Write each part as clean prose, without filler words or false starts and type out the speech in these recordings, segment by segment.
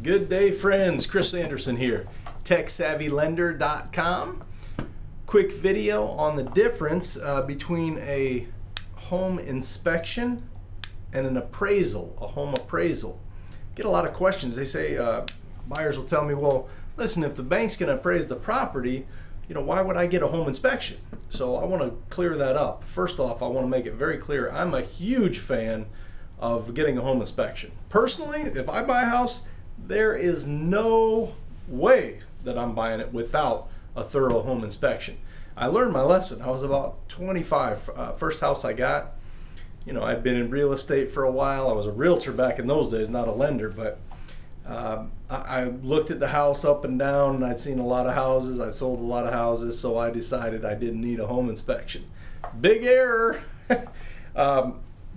Good day, friends. Chris Sanderson here, TechSavvyLender.com. Quick video on the difference between a home inspection and an appraisal, a home appraisal. Get a lot of questions. They say, buyers will tell me, well, listen, if the bank's going to appraise the property, why would I get a home inspection? So I want to clear that up. First off, I want to make it very clear, I'm a huge fan of getting a home inspection. Personally, if I buy a house, there is no way that I'm buying it without a thorough home inspection. I learned my lesson. I was about 25, first house I got. I'd been in real estate for a while. I was a realtor back in those days, not a lender, but I looked at the house up and down, and I'd seen a lot of houses. I'd sold a lot of houses, so I decided I didn't need a home inspection. Big error.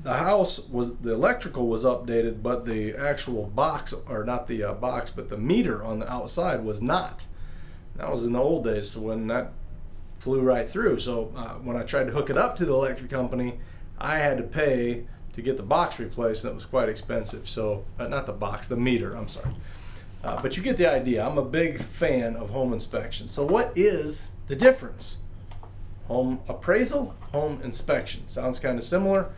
The electrical was updated, but the actual box, or not the box, but the meter on the outside was not. That was in the old days, so when that flew right through. So when I tried to hook it up to the electric company, I had to pay to get the box replaced, and it was quite expensive. So, not the box, the meter, I'm sorry. But you get the idea. I'm a big fan of home inspection. So what is the difference? Home appraisal, home inspection. Sounds kind of similar.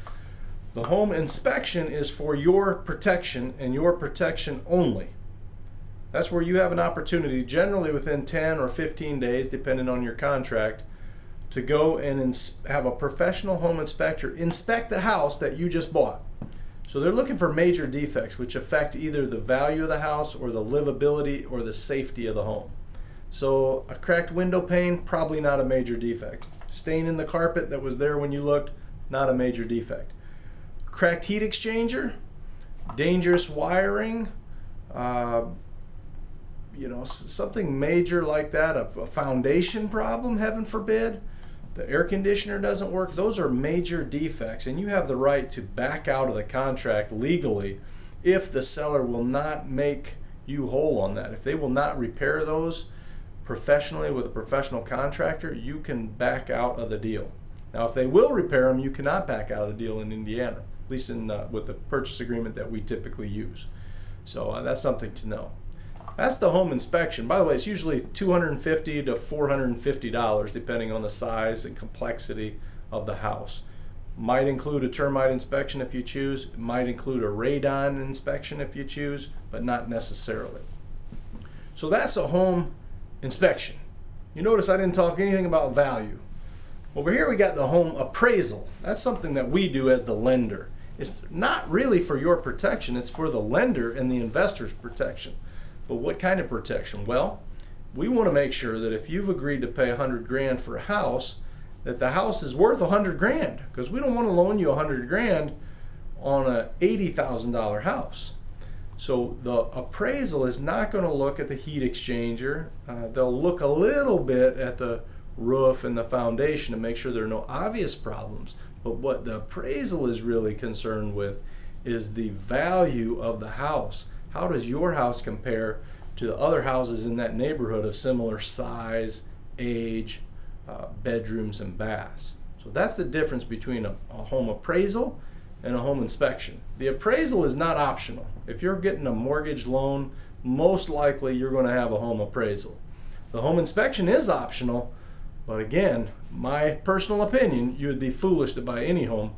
The home inspection is for your protection and your protection only. That's where you have an opportunity, generally within 10 or 15 days, depending on your contract, to go and have a professional home inspector inspect the house that you just bought. So they're looking for major defects which affect either the value of the house or the livability or the safety of the home. So a cracked window pane, probably not a major defect. Stain in the carpet that was there when you looked, not a major defect. Cracked heat exchanger, dangerous wiring, something major like that, a foundation problem, heaven forbid, the air conditioner doesn't work, those are major defects, and you have the right to back out of the contract legally if the seller will not make you whole on that. If they will not repair those professionally with a professional contractor, you can back out of the deal. Now, if they will repair them, you cannot back out of the deal in Indiana, at least with the purchase agreement that we typically use. So that's something to know. That's the home inspection. By the way, it's usually $250 to $450 depending on the size and complexity of the house. Might include a termite inspection if you choose. It might include a radon inspection if you choose, but not necessarily. So that's a home inspection. You notice I didn't talk anything about value. Over here we got the home appraisal. That's something that we do as the lender. It's not really for your protection, it's for the lender and the investor's protection. But what kind of protection? Well, we want to make sure that if you've agreed to pay $100 grand for a house, that the house is worth $100 grand, because we don't want to loan you $100 grand on a $80,000 house. So the appraisal is not going to look at the heat exchanger. They'll look a little bit at the roof and the foundation to make sure there are no obvious problems. But what the appraisal is really concerned with is the value of the house. How does your house compare to the other houses in that neighborhood of similar size, age, bedrooms, and baths? So that's the difference between a home appraisal and a home inspection. The appraisal is not optional. If you're getting a mortgage loan, most likely you're going to have a home appraisal. The home inspection is optional, but again, my personal opinion, you would be foolish to buy any home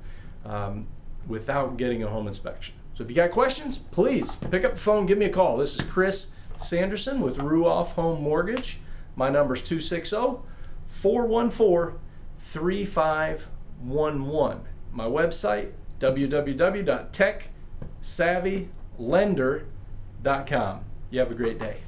without getting a home inspection. So if you got questions, please pick up the phone, give me a call. This is Chris Sanderson with Ruoff Home Mortgage. My number is 260-414-3511. My website, www.techsavvylender.com. You have a great day.